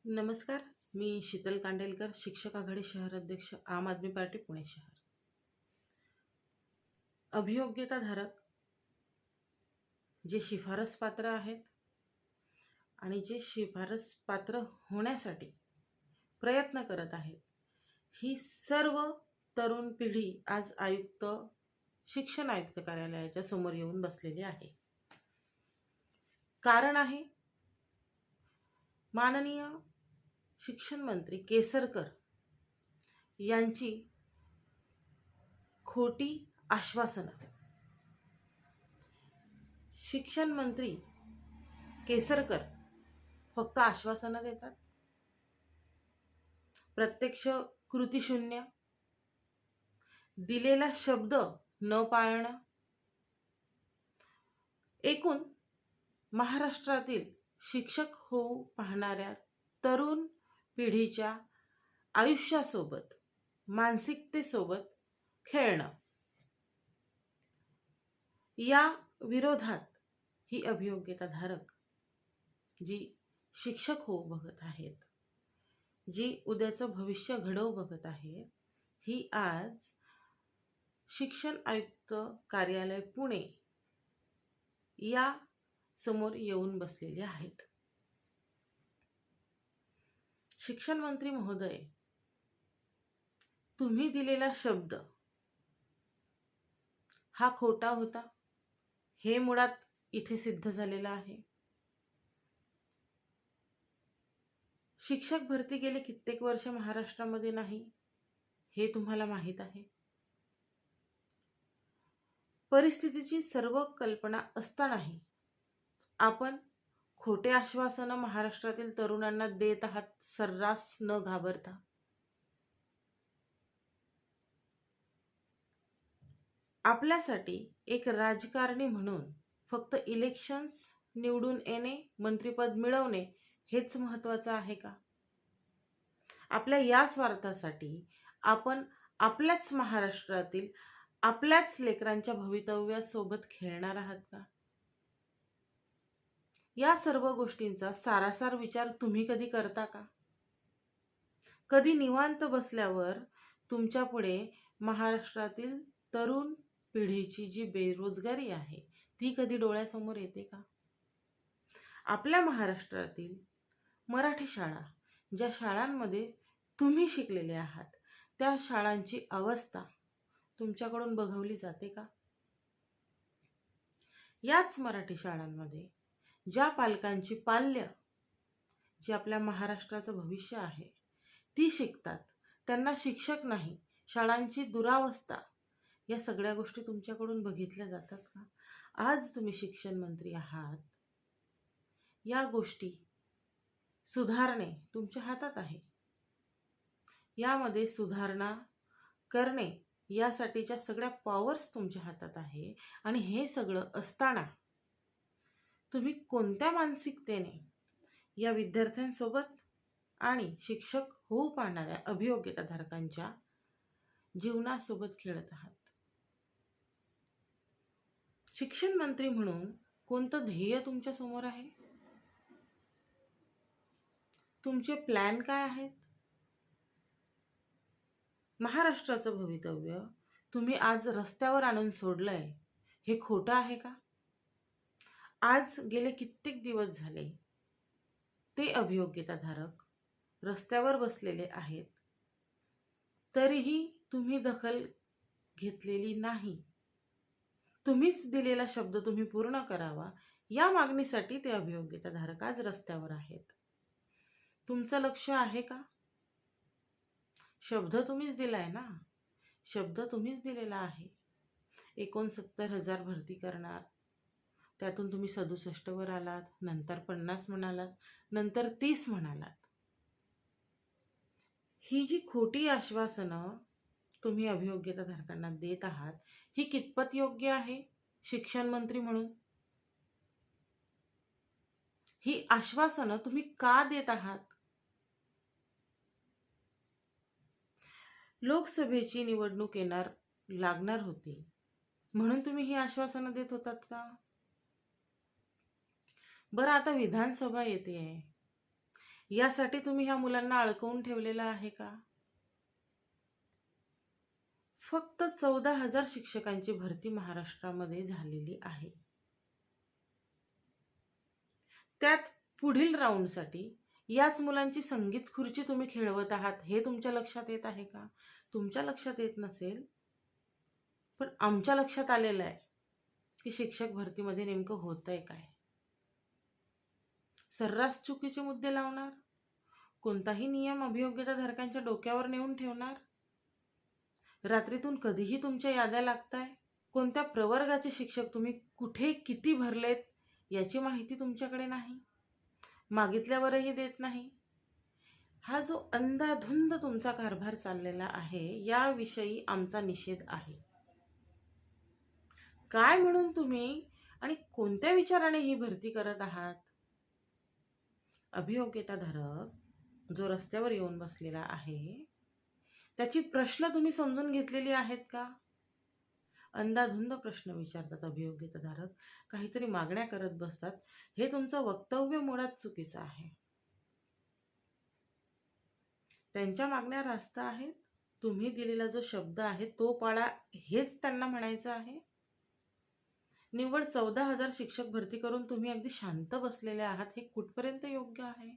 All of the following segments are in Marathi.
नमस्कार. मी शीतल कांडेलकर, शिक्षक आघाडी शहर अध्यक्ष, आम आदमी पार्टी, पुणे शहर. अभियोग्यताधारक जे शिफारस पात्र आहेत आणि जे शिफारस पात्र होण्यासाठी प्रयत्न करत आहेत, ही सर्व तरुण पिढी आज शिक्षण आयुक्त कार्यालयाच्या समोर येऊन बसलेली आहे. कारण आहे माननीय शिक्षण मंत्री केसरकर यांची खोटी आश्वासनं. शिक्षण मंत्री केसरकर फक्त आश्वासनं देतात, प्रत्यक्ष कृतीशून्य, दिलेला शब्द न पाळणं. एकूण महाराष्ट्रातील शिक्षक होऊ पाहणाऱ्या तरुण पिढीच्या आयुष्यासोबत, मानसिकतेसोबत खेळणं. या विरोधात ही अभियोग्यताधारक जी शिक्षक होऊ बघत आहेत, जी उद्याचं भविष्य घडवू बघत आहेत, ही आज शिक्षण आयुक्त कार्यालय पुणे या समोर येऊन बसलेले आहेत. शिक्षण मंत्री महोदय, तुम्ही दिलेला शब्द हा खोटा होता, हे मुळात इथे सिद्ध झालेलं आहे. शिक्षक भरती गेले कित्येक वर्ष महाराष्ट्रामध्ये नाही, हे तुम्हाला माहीत आहे. परिस्थितीची सर्व कल्पना असतानाही आपण खोटे आश्वासनं महाराष्ट्रातील तरुणांना देत आहात, सर्रास न घाबरता. आपल्यासाठी एक राजकारणी म्हणून फक्त इलेक्शन्स निवडून येणे, मंत्रिपद मिळवणे हेच महत्त्वाचं आहे का? आपल्या या स्वार्थासाठी आपण आपल्याच महाराष्ट्रातील आपल्याच लेकरांच्या भवितव्यासोबत खेळणार आहात का? या सर्व गोष्टींचा सारासार विचार तुम्ही कधी करता का? कधी निवांत बसल्यावर तुमच्या पुढे महाराष्ट्रातील तरुण पिढीची जी बेरोजगारी आहे ती कधी डोळ्यासमोर येते का? आपल्या महाराष्ट्रातील मराठी शाळा, ज्या शाळांमध्ये तुम्ही शिकलेले आहात, त्या शाळांची अवस्था तुमच्याकडून बघवली जाते का? याच मराठी शाळांमध्ये ज्या पालकांची पाल्य, जी आपल्या महाराष्ट्राचं भविष्य आहे, ती शिकतात, त्यांना शिक्षक नाही, शाळांची दुरावस्था, या सगळ्या गोष्टी तुमच्याकडून बघितल्या जातात का? आज तुम्ही शिक्षण मंत्री आहात, या गोष्टी सुधारणे तुमच्या हातात आहे. यामध्ये सुधारणा करणे यासाठीच्या सगळ्या पॉवर्स तुमच्या हातात आहे. आणि हे सगळं असताना तुम्ही कोणत्या मानसिकतेने या विद्यार्थ्यांसोबत आणि शिक्षक होऊ पाहणाऱ्या अभियोग्यताधारकांच्या जीवनासोबत खेळत आहात? शिक्षण मंत्री म्हणून कोणतं ध्येय तुमच्या समोर आहे? तुमचे प्लॅन काय आहेत? महाराष्ट्राचं भवितव्य तुम्ही आज रस्त्यावर आणून सोडलंय, हे खोटं आहे का? आज गेले कित्येक दिवस झाले ते अभियोग्यताधारक रस्त्यावर बसलेले आहेत, तरीही तुम्ही दखल घेतलेली नाही. तुम्हीच दिलेला शब्द तुम्ही पूर्ण करावा, या मागणीसाठी ते अभियोग्यताधारक आज रस्त्यावर आहेत. तुमचं लक्ष आहे का? शब्द तुम्हीच दिलाय ना, शब्द तुम्हीच दिलेला आहे. 69,000 भरती करणार, त्यातून तुम्ही 67 वर आलात, नंतर 50 म्हणालात, नंतर 30 म्हणालात. ही जी खोटी आश्वासनं तुम्ही अभियोग्यताधारकांना देत आहात, ही कितपत योग्य आहे शिक्षण मंत्री म्हणून? ही आश्वासनं तुम्ही का देत आहात? लोकसभेची निवडणूक लागणार होती म्हणून तुम्ही ही आश्वासनं देत होतात का? बरं, आता विधानसभा येते आहे. यासाठी तुम्ही ह्या मुलांना अडकवून ठेवलेलं आहे का? फक्त 14,000 शिक्षकांची भरती महाराष्ट्रामध्ये झालेली आहे. त्यात पुढील राऊंडसाठी याच मुलांची संगीत खुर्ची तुम्ही खेळवत आहात, हे तुमच्या लक्षात येत आहे का? तुमच्या लक्षात येत नसेल, पण आमच्या लक्षात आलेलं आहे की शिक्षक भरतीमध्ये नेमकं होतंय काय. सर्रास चुकीचे मुद्दे लावणार, कोणताही नियम अभियोग्यताधारकांच्या डोक्यावर नेऊन ठेवणार, रात्रीतून कधीही तुमच्या याद्या लागताय, कोणत्या प्रवर्गाचे शिक्षक तुम्ही कुठे किती भरलेत याची माहिती तुमच्याकडे नाही, मागितल्यावरही देत नाही. हा जो अंधाधुंद तुमचा कारभार चाललेला आहे, याविषयी आमचा निषेध आहे. काय म्हणून तुम्ही आणि कोणत्या विचाराने ही भरती करत आहात? अभियोग्यताधारक जो रस्त्यावर येऊन बसलेला आहे, त्याची प्रश्न तुम्ही समजून घेतलेली आहेत का? अंधाधुंद प्रश्न विचारतात अभियोग्यताधारक, काहीतरी मागण्या करत बसतात. हे तुमचं वक्तव्य मुळात चुकीचं आहे. त्यांच्या मागण्या रास्त आहेत. तुम्ही दिलेला जो शब्द आहे तो पाळा, हेच त्यांना म्हणायचं आहे. निव्वळ 14,000 शिक्षक भरती करून तुम्ही अगदी शांत बसलेले आहात, हे कुठपर्यंत योग्य आहे?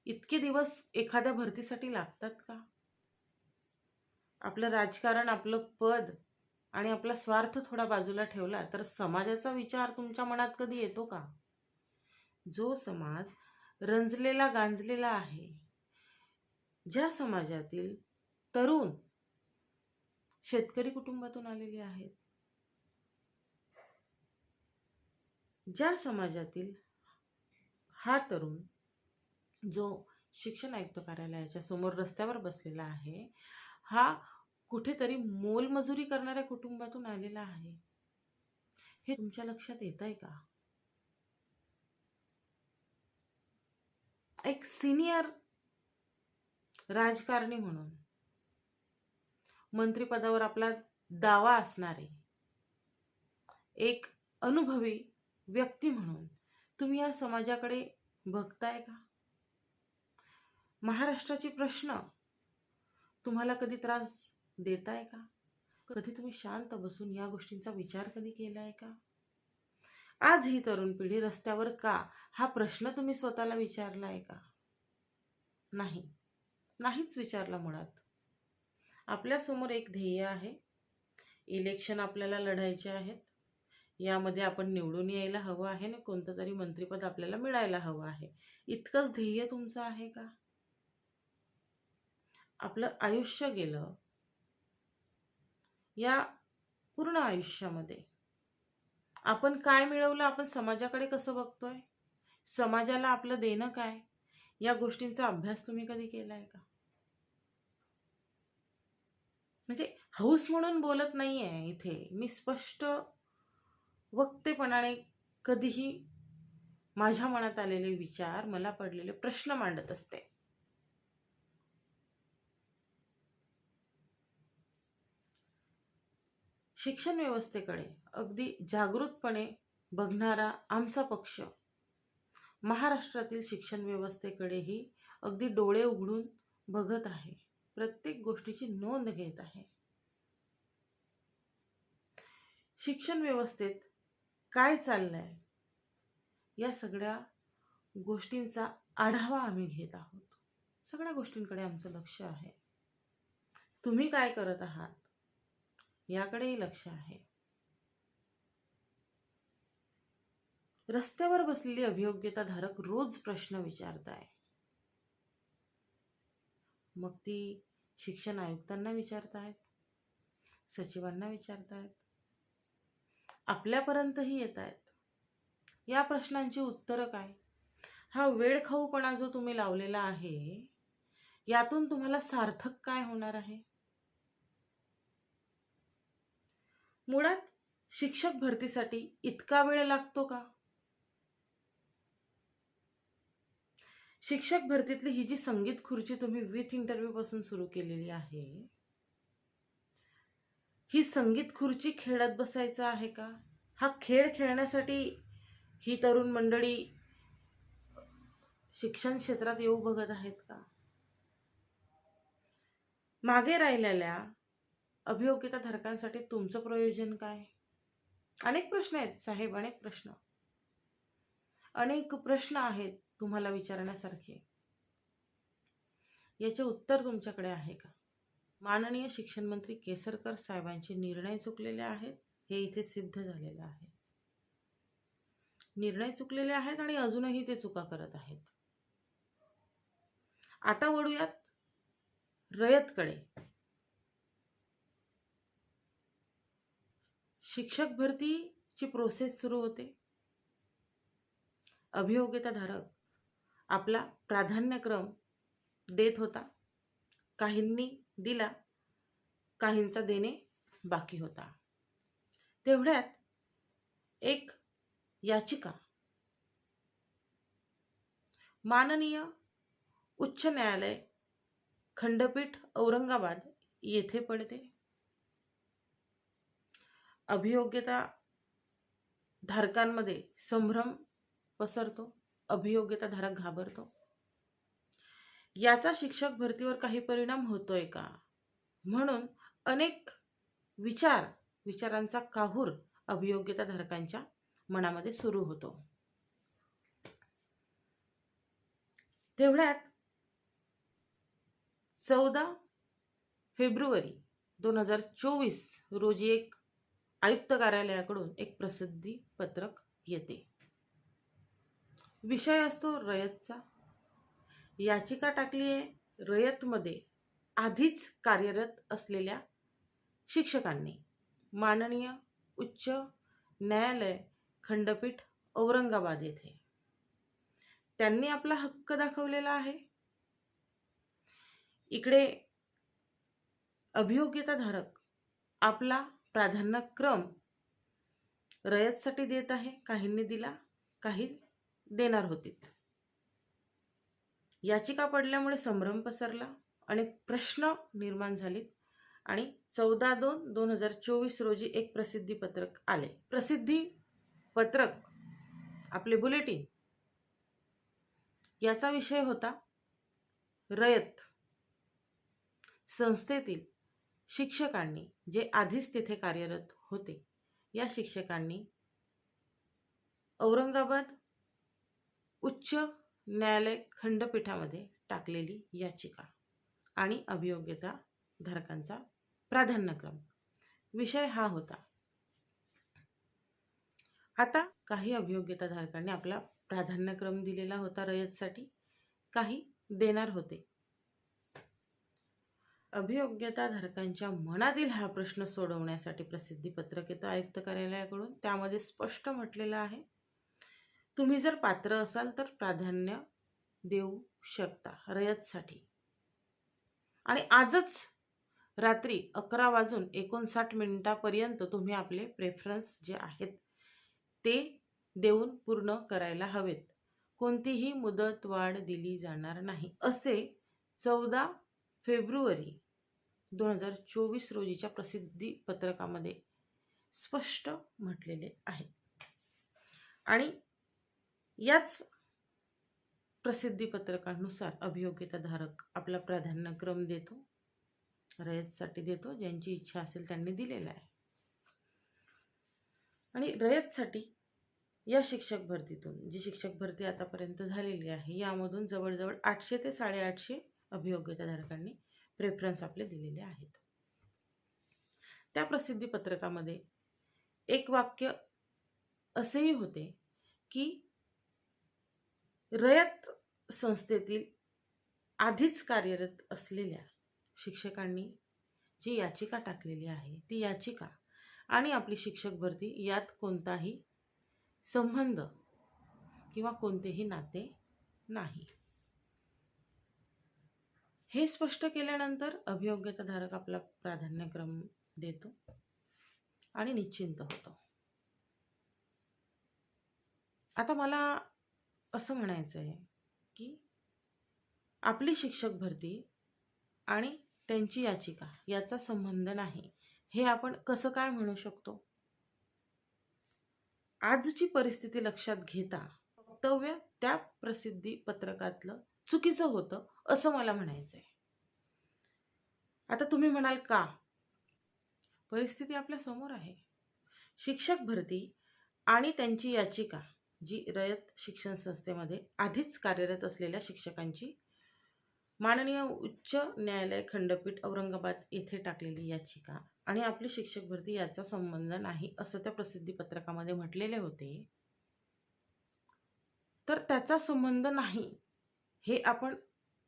इतके दिवस एखाद्या भरतीसाठी लागतात का? आपलं राजकारण, आपलं पद आणि आपला स्वार्थ थोडा बाजूला ठेवला तर समाजाचा विचार तुमच्या मनात कधी येतो का? जो समाज रंजलेला गांजलेला आहे, ज्या समाजातील तरुण शेतकरी कुटुंबातून आलेले आहेत, ज्या समाजातील हा तरुण जो शिक्षण आयुक्त कार्यालयाच्या समोर रस्त्यावर बसलेला आहे, हा कुठेतरी मोलमजुरी करणाऱ्या कुटुंबातून आलेला आहे, हे तुमच्या लक्षात येतंय का? एक सिनियर राजकारणी म्हणून, मंत्रिपदावर आपला दावा असणारे एक अनुभवी व्यक्ती म्हणून तुम्ही या समाजाकडे बघताय का? महाराष्ट्राचे प्रश्न तुम्हाला कधी त्रास देताय का? कधी तुम्ही शांत बसून या गोष्टींचा विचार कधी केलाय का? आज ही तरुण पिढी रस्त्यावर का, हा प्रश्न तुम्ही स्वतःला विचारलाय का? नाहीच विचारला. मुळात आपल्यासमोर एक ध्येय आहे, इलेक्शन आपल्याला लढायचे आहेत, यामध्ये आपण निवडून यायला हवं आहे आणि कोणतं तरी मंत्रिपद आपल्याला मिळायला हवं आहे, इतकंच ध्येय तुमचं आहे का? आपलं आयुष्य गेलं, या पूर्ण आयुष्यामध्ये आपण काय मिळवलं, आपण समाजाकडे कसं बघतोय, समाजाला आपलं देणं काय, या गोष्टींचा अभ्यास तुम्ही कधी केलाय का? म्हणजे हौस म्हणून बोलत नाहीये इथे मी, स्पष्ट वक्तेपणाने कधीही माझ्या मनात आलेले विचार, मला पडलेले प्रश्न मांडत असते. शिक्षण व्यवस्थेकडे अगदी जागृतपणे बघणारा आमचा पक्ष महाराष्ट्रातील शिक्षण व्यवस्थेकडेही अगदी डोळे उघडून बघत आहे, प्रत्येक गोष्टीची नोंद घेत आहे. शिक्षण व्यवस्थेत काय चाललंय या सगळ्या गोष्टींचा आढावा आम्ही घेत आहोत. सगळ्या गोष्टींकडे आमचं लक्ष आहे. तुम्ही काय करत आहात याकडेही लक्ष आहे. रस्त्यावर बसलेली अभियोग्यताधारक रोज प्रश्न विचारताय, मग ती शिक्षण आयुक्तांना विचारतायत, सचिवांना विचारतायत, आपल्यापर्यंतही येत आहेत. या प्रश्नांची उत्तरं काय? हा वेळखाऊपणा जो तुम्ही लावलेला आहे, यातून तुम्हाला सार्थक काय होणार आहे? मुळात शिक्षक भरतीसाठी इतका वेळ लागतो का? शिक्षक भरतीतली ही जी संगीत खुर्ची तुम्ही विथ इंटरव्ह्यू पासून सुरू केलेली आहे, ही संगीत खुर्ची खेळत बसायचं आहे का? हा खेळ खेळण्यासाठी ही तरुण मंडळी शिक्षण क्षेत्रात येऊ बघत आहेत का? मागे राहिलेल्या अभियोग्यताधारकांसाठी तुमचं प्रयोजन काय? अनेक प्रश्न आहेत साहेब, अनेक प्रश्न आहेत तुम्हाला विचारण्यासारखे. याचे उत्तर तुमच्याकडे आहे का? माननीय शिक्षण मंत्री केसरकर साहेबांचे निर्णय चुकलेले आहेत, हे इथे सिद्ध झालेलं आहे. निर्णय चुकलेले आहेत आणि अजूनही ते चुका करत आहेत. आता वळूयात रयतकडे. शिक्षक भरतीची प्रोसेस सुरू होते. अभियोग्यताधारक आपला प्राधान्यक्रम देत होता. काहींनी दिला, काहींचा देणे बाकी होता. तेवढ्यात एक याचिका माननीय उच्च न्यायालय खंडपीठ औरंगाबाद येथे पडते. अभियोग्यता धारकांमध्ये संभ्रम पसरतो. अभियोग्यताधारक घाबरतो. याचा शिक्षक भरतीवर काही परिणाम होतोय का म्हणून अनेक विचारांचा काहूर अभियोग्यताधारकांच्या मनामध्ये सुरू होतो. तेवढ्यात 14 फेब्रुवारी 2024 रोजी एक आयुक्त कार्यालयाकडून एक प्रसिद्धी पत्रक येते. विषय असतो रयतचा. याचिका टाकली आहे रयतमध्ये आधीच कार्यरत असलेल्या शिक्षकांनी. माननीय उच्च न्यायालय खंडपीठ औरंगाबाद येथे त्यांनी आपला हक्क दाखवलेला आहे. इकडे अभियोग्यताधारक आपला प्राधान्यक्रम रयतसाठी देत आहे. काहींनी दिला, काही देणार होते. याचिका पडल्यामुळे संभ्रम पसरला, अनेक प्रश्न निर्माण झाले आणि 14/2/2024 रोजी एक प्रसिद्धी पत्रक आले. प्रसिद्धी पत्रक आपले बुलेटिन याचा विषय होता रयत संस्थेतील शिक्षकांनी जे आधीच तिथे कार्यरत होते, या शिक्षकांनी औरंगाबाद उच्च न्यायालय खंडपीठामध्ये टाकलेली याचिका आणि अभियोग्यता धारकांचा प्राधान्यक्रम. विषय हा होता. आता काही अभियोग्यता धारकांनी आपला प्राधान्यक्रम दिलेला होता रयतसाठी, काही देणार होते. अभियोग्यता धारकांच्या मनातील हा प्रश्न सोडवण्यासाठी प्रसिद्धी पत्रक येतं आयुक्त कार्यालयाकडून. त्यामध्ये स्पष्ट म्हटलेलं आहे, तुम्ही जर पात्र असाल तर प्राधान्य देऊ शकता रयतसाठी. आणि आजच रात्री 11:59 तुम्ही आपले प्रेफरन्स जे आहेत ते देऊन पूर्ण करायला हवेत. कोणतीही मुदतवाढ दिली जाणार नाही, असे 14 फेब्रुवारी 2024 रोजीच्या प्रसिद्धी पत्रकामध्ये स्पष्ट म्हटलेले आहे. आणि याच प्रसिद्धी पत्रकानुसार अभियोग्यताधारक आपला प्राधान्यक्रम देतो, रयतसाठी देतो. ज्यांची इच्छा असेल त्यांनी दिलेला आहे. आणि रयतसाठी या शिक्षक भरतीतून जी शिक्षक भरती आतापर्यंत झालेली आहे, यामधून जवळजवळ 800 ते 850 अभियोग्यताधारकांनी प्रेफरन्स आपले दिलेले आहेत. त्या प्रसिद्धी पत्रकामध्ये एक वाक्य असेही होते की रयत संस्थेतील आधीच कार्यरत असलेल्या शिक्षकांनी जी याचिका टाकलेली आहे, ती याचिका आणि आपली शिक्षक भरती यात कोणताही संबंध किंवा कोणतेही नाते नाही. हे स्पष्ट केल्यानंतर अभियोग्यताधारक आपला प्राधान्यक्रम देतो आणि निश्चिंत होतो. आता मला असं म्हणायचं आहे की आपली शिक्षक भरती आणि त्यांची याचिका याचा संबंध नाही, हे आपण कसं काय म्हणू शकतो? आजची परिस्थिती लक्षात घेता वक्तव्य त्या प्रसिद्धी पत्रकातलं चुकीचं होतं असं मला म्हणायचं आहे. आता तुम्ही म्हणाल का? परिस्थिती आपल्या समोर आहे. शिक्षक भरती आणि त्यांची याचिका, जी रयत शिक्षण संस्थेमध्ये आधीच कार्यरत असलेल्या शिक्षकांची माननीय उच्च न्यायालय खंडपीठ औरंगाबाद येथे टाकलेली याचिका आणि आपली शिक्षक भरती याचा संबंध नाही असं त्या प्रसिद्धी पत्रकामध्ये म्हटलेले होते. तर त्याचा संबंध नाही हे आपण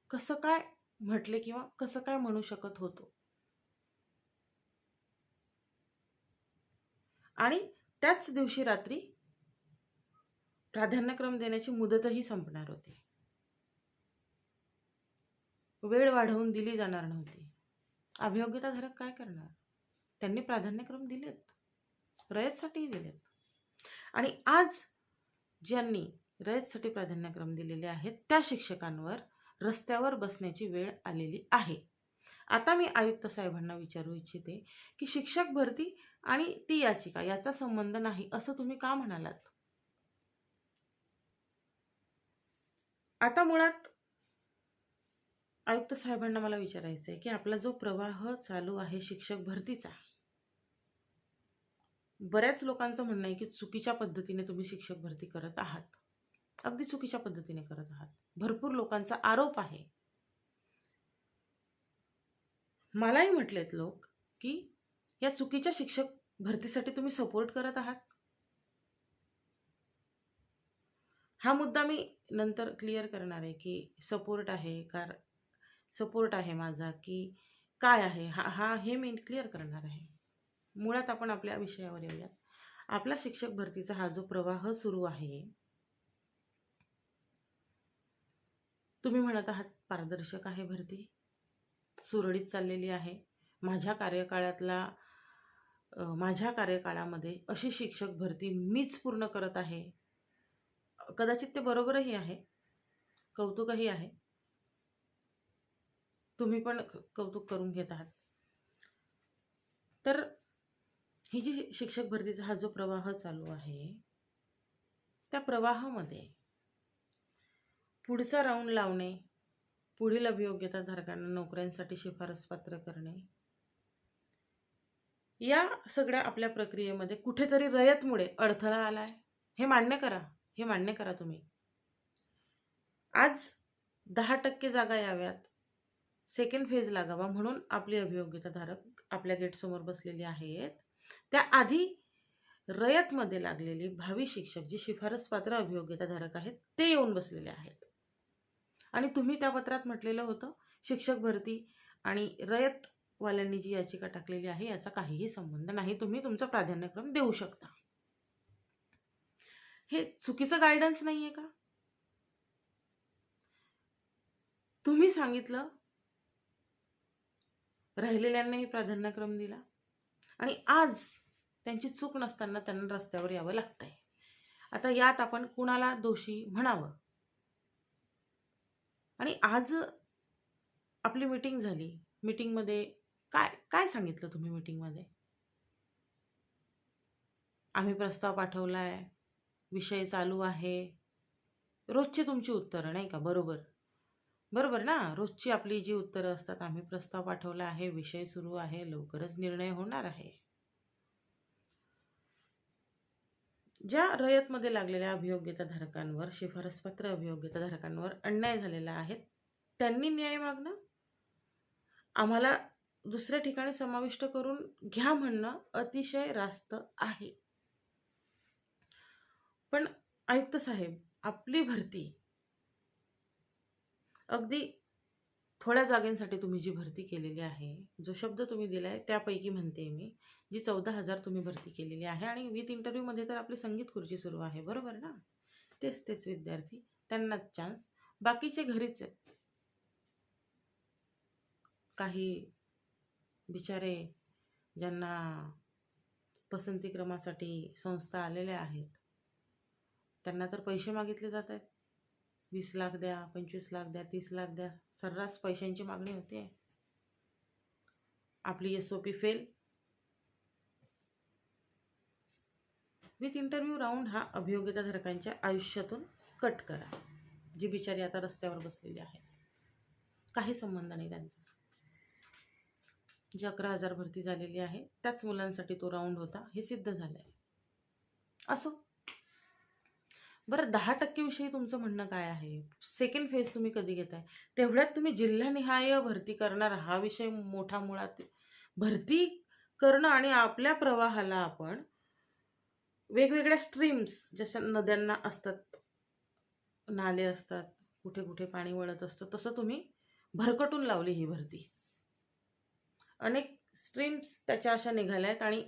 कसं काय म्हटले किंवा कसं काय म्हणू शकत होतो? आणि त्याच दिवशी रात्री प्राधान्यक्रम देण्याची मुदतही संपणार होती. वेळ वाढवून दिली जाणार नव्हती. अभियोग्यताधारक काय करणार? त्यांनी प्राधान्यक्रम दिलेत, रयतसाठी दिलेत. आणि आज ज्यांनी रयतसाठी प्राधान्यक्रम दिलेले आहेत त्या शिक्षकांवर रस्त्यावर बसण्याची वेळ आलेली आहे. आता मी आयुक्त साहेबांना विचारू इच्छिते की शिक्षक भरती आणि ती याचिका याचा संबंध नाही असं तुम्ही का म्हणालात? आता मुळात आयुक्त साहेबांना मला विचारायचं आहे की आपला जो प्रवाह चालू आहे शिक्षक भरतीचा, बऱ्याच लोकांचं म्हणणं आहे की चुकीच्या पद्धतीने तुम्ही शिक्षक भरती करत आहात. अगदी चुकीच्या पद्धतीने करत आहात. भरपूर लोकांचा आरोप आहे. मलाही म्हटलेत लोक की या चुकीच्या शिक्षक भरतीसाठी तुम्ही सपोर्ट करत आहात. हा मुद्दा मी नंतर क्लिअर करणार आहे की सपोर्ट आहे माझा की काय आहे, हे मी क्लिअर करणार आहे. मुळात आपण आपल्या विषयावर येऊयात. आपला शिक्षक भरतीचा हा जो प्रवाह सुरू आहे, तुम्ही म्हणत आहात पारदर्शक आहे भरती, सुरळीत चाललेली आहे. माझ्या कार्यकाळामध्ये अशी शिक्षक भरती मीच पूर्ण करत आहे. कदाचित ते बरोबरही आहे, कौतुकही आहे. तुम्ही पण कौतुक करून घेत आहात. तर ही जी शिक्षक भरतीचा हा जो प्रवाह चालू आहे, त्या प्रवाहामध्ये पुढचा राऊंड लावणे, पुढील अभियोग्यताधारकांना नोकऱ्यांसाठी शिफारस पात्र करणे, या सगळ्या आपल्या प्रक्रियेमध्ये कुठेतरी रयतमुळे अडथळा आलाय. हे मान्य करा तुम्ही. आज 10% जागा याव्यात, सेकंड फेज लागावा म्हणून आपली अभियोग्यताधारक आपल्या गेटसमोर बसलेली आहेत. त्याआधी रयतमध्ये लागलेली भावी शिक्षक जी शिफारस पात्र अभियोग्यताधारक आहेत ते येऊन बसलेले आहेत. आणि तुम्ही त्या पत्रात म्हटलेलं होतं शिक्षक भरती आणि रयतवाल्यांनी जी याचिका टाकलेली आहे याचा काहीही संबंध नाही, तुम्ही तुमचा प्राधान्यक्रम देऊ शकता. हे चुकीचं गायडन्स नाहीये का? तुम्ही सांगितलं, राहिलेल्यांनाही प्राधान्यक्रम दिला आणि आज त्यांची चूक नसताना त्यांना रस्त्यावर यावं लागतंय. आता यात आपण कुणाला दोषी म्हणावं? आणि आज आपली मीटिंग झाली. मीटिंगमध्ये काय सांगितलं तुम्ही मीटिंगमध्ये? आम्ही प्रस्ताव पाठवलाय, विषय चालू आहे. रोजची तुमची उत्तरं नाही का? बरोबर ना? रोजची आपली जी उत्तरं असतात, आम्ही प्रस्ताव पाठवला आहे, विषय सुरू आहे, लवकरच निर्णय होणार आहे. ज्या रयतमध्ये लागलेल्या अभियोग्यताधारकांवर, शिफारसपात्र अभियोग्यताधारकांवर अन्याय झालेला आहे, त्यांनी न्याय मागणं, आम्हाला दुसऱ्या ठिकाणी समाविष्ट करून घ्या म्हणणं अतिशय रास्त आहे. पण आयुक्त साहेब, आपली भरती अगदी थोड्या जागांसाठी तुम्ही जी भरती केलेली आहे, जो शब्द तुम्ही दिलाय त्यापैकी म्हणते मी, जी 14,000 तुम्ही भरती केलेली आहे आणि विथ इंटरव्ह्यूमध्ये तर आपली संगीत खुर्ची सुरू आहे, बरोबर ना? तेच विद्यार्थी, त्यांनाच चान्स, बाकीचे घरीच आहेत. काही बिचारे ज्यांना पसंती क्रमासाठी संस्था आलेल्या आहेत, त्यांना तर पैसे मागितले जात आहेत. 20 लाख द्या, 25 लाख द्या, 30 लाख द्या, सर्रास पैशांची मागणी होते. आपली SOP fail. With interview round हा अभियोग्यताधारकांच्या आयुष्यातून कट करा. जी बिचारी आता रस्त्यावर बसलेली आहे, काही संबंध नाही त्यांचा. जी 11,000 भरती झालेली आहे त्याच मुलांसाठी तो राऊंड होता, हे सिद्ध झालं आहे. असो. बरं, 10% विषयी तुमचं म्हणणं काय आहे? सेकंड फेज तुम्ही कधी घेताय? तेवढ्यात तुम्ही जिल्हानिहाय भरती करणार, हा विषय मोठा. मुळात भरती करणं आणि आपल्या प्रवाहाला आपण वेगवेगळ्या स्ट्रीम्स, जशा नद्यांना असतात, नाले असतात, कुठे कुठे पाणी वळत असतं, तसं तुम्ही भरकटून लावली ही भरती. अनेक स्ट्रीम्स त्याच्या अशा निघाल्या आहेत आणि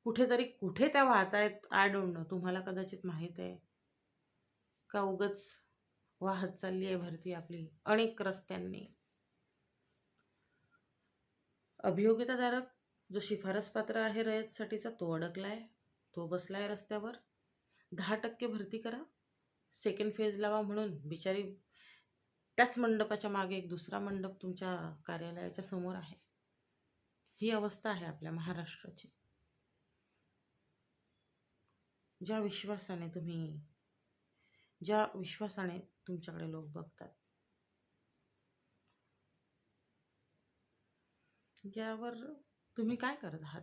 कुठेतरी कुठे त्या वाहत आहेत, आय डोंट नो. तुम्हाला कदाचित माहीत आहे का उगच वाहत चालली आहे भरती आपली अनेक रस्त्यांनी. अभियोगिताधारक जो शिफारस पात्र आहे रयतसाठीचा, तो अडकलाय, तो बसलाय रस्त्यावर. 10% भरती करा, सेकंड फेज लावा म्हणून बिचारी त्याच मंडपाच्या मागे एक दुसरा मंडप तुमच्या कार्यालयाच्या समोर आहे. ही अवस्था आहे आपल्या महाराष्ट्राची. ज्या विश्वासाने तुमच्याकडे लोक बघतात, यावर तुम्ही काय करत आहात?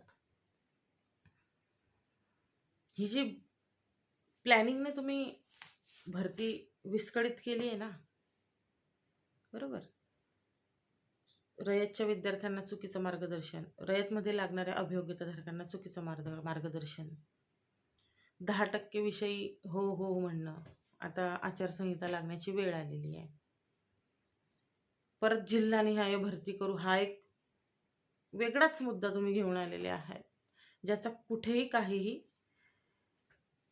ही जी प्लॅनिंगने तुम्ही भरती विस्कळीत केली आहे ना, बरोबर. रयतच्या विद्यार्थ्यांना चुकीचं मार्गदर्शन, रयतमध्ये लागणाऱ्या अभियोग्यताधारकांना चुकीचं मार्गदर्शन, 10% विषयी हो हो म्हणणं. आता आचारसंहिता लागण्याची वेळ आलेली आहे. परत जिल्हानिहाय भरती करू, हा एक वेगळाच मुद्दा तुम्ही घेऊन आलेले आहात, ज्याचा कुठेही काहीही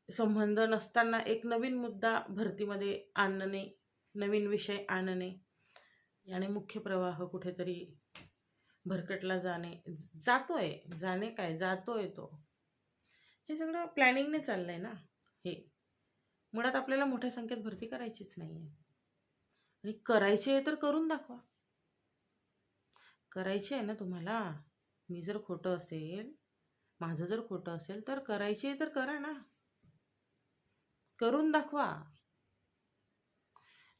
संबंध नसताना एक नवीन मुद्दा भरतीमध्ये आणणे, नवीन विषय आणणे, याने मुख्य प्रवाह कुठेतरी भरकटला जातोय तो. हे सगळं प्लॅनिंगने चाललंय ना. हे मुळात आपल्याला मोठ्या संख्येत भरती करायचीच नाही आहे, आणि करायची आहे तर करून दाखवा. करायची आहे ना तुम्हाला. मी जर खोटं असेल, माझं जर खोटं असेल, तर करायची आहे तर करा ना, करून दाखवा.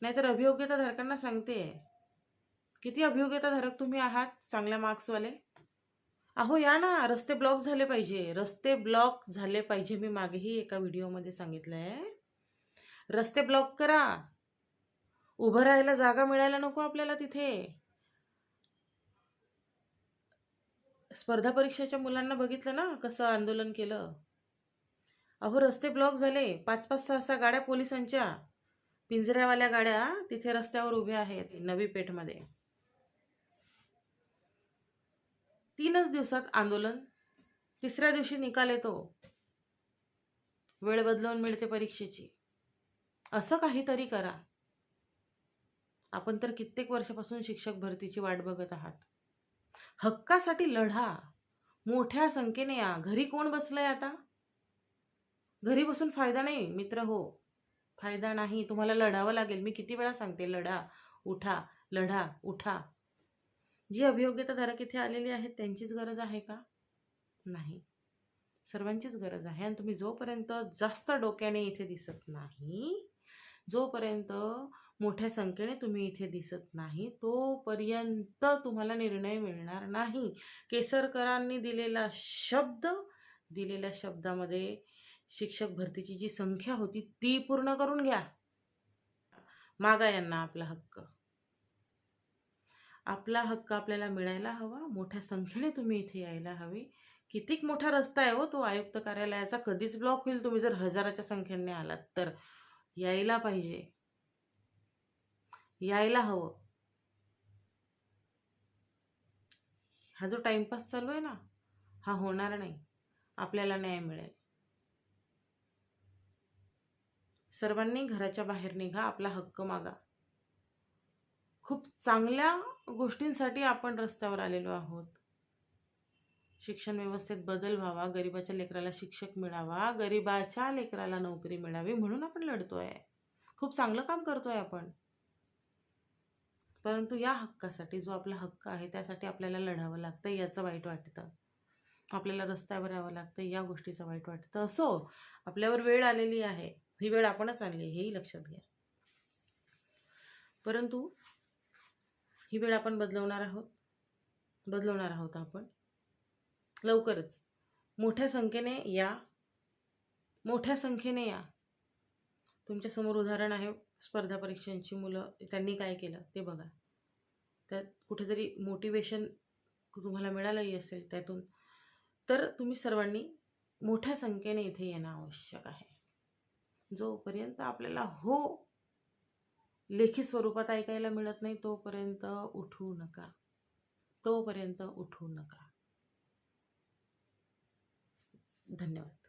नाहीतर अभियोग्यताधारकांना सांगते, किती अभियोग्यताधारक तुम्ही आहात चांगल्या मार्क्सवाले, अहो या ना, रस्ते ब्लॉक झाले पाहिजे. मी मागेही एका व्हिडिओमध्ये सांगितलंय, रस्ते ब्लॉक करा. उभं राहायला जागा मिळायला नको आपल्याला तिथे. स्पर्धा परीक्षेच्या मुलांना बघितलं ना कसं आंदोलन केलं. अहो रस्ते ब्लॉक झाले, 5-5, 6-6 गाड्या पोलिसांच्या, पिंजऱ्यावाल्या गाड्या तिथे रस्त्यावर उभ्या आहेत नवी पेठमध्ये. 3च दिवसात आंदोलन, 3ऱ्या दिवशी निकाल येतो, वेळ बदलवून मिळते परीक्षेची. असं काहीतरी करा. आपण तर कित्येक वर्षापासून शिक्षक भरतीची वाट बघत आहात. हक्कासाठी लढा, मोठ्या संख्येने या. घरी कोण बसलंय आता? घरी बसून फायदा नाही मित्र हो, फायदा नाही. तुम्हाला लढावं लागेल. मी किती वेळा सांगते, लढा उठा. जी अभियोग्यताधारक इथे आलेली आहेत त्यांचीच गरज आहे का? नाही, सर्वांचीच गरज आहे. आणि तुम्ही जोपर्यंत जास्त डोक्याने इथे दिसत नाही, जोपर्यंत मोठ्या संख्येने तुम्ही इथे दिसत नाही, तोपर्यंत तुम्हाला निर्णय मिळणार नाही. केसरकरांनी दिलेल्या शब्दामध्ये शिक्षक भरतीची जी संख्या होती ती पूर्ण करून घ्या. मागा यांना आपला हक्क. आपल्याला मिळायला हवा. मोठ्या संख्येने तुम्ही इथे यायला हवे. कितीक मोठा रस्ता आहे हो तो आयुक्त कार्यालयाचा, कधीच ब्लॉक होईल. तुम्ही जर 1000च्या संख्येने आलात तर यायला पाहिजे, यायला हवं. हा जो टाइमपास चालू आहे ना, हा होणार नाही. आपल्याला न्याय मिळेल. सर्वांनी घराच्या बाहेर निघा, आपला हक्क मागा. खूप चांगल्या गोष्टींसाठी आपण रस्त्यावर आलेलो आहोत. शिक्षण व्यवस्थेत बदल व्हावा, गरिबाच्या लेकराला शिक्षक मिळावा, गरिबाच्या लेकराला नोकरी मिळावी म्हणून आपण लढतोय. खूप चांगलं काम करतोय आपण. परंतु या हक्कासाठी, जो आपला हक्क आहे त्यासाठी आपल्याला लढावं लागतं, याचं वाईट वाटतं. आपल्याला रस्त्यावर यावं लागतं, या गोष्टीचं वाईट वाटतं. असो, आपल्यावर वेळ आलेली आहे. ही वेळ आपणच आणली, हेही लक्षात घ्या. परंतु ही वेळ आपण बदलवणार आहोत आपण लवकरच. मोठ्या संख्येने या. तुमच्यासमोर उदाहरण आहे स्पर्धा परीक्षांची. मुलं त्यांनी काय केलं ते बघा. त्यात कुठेतरी मोटिवेशन तुम्हाला मिळालंही असेल त्यातून. तर तुम्ही सर्वांनी मोठ्या संख्येने इथे येणं आवश्यक आहे. जोपर्यंत आपल्याला हो लेखी स्वरूपात ऐकायला मिळत नाही तोपर्यंत उठू नका. धन्यवाद.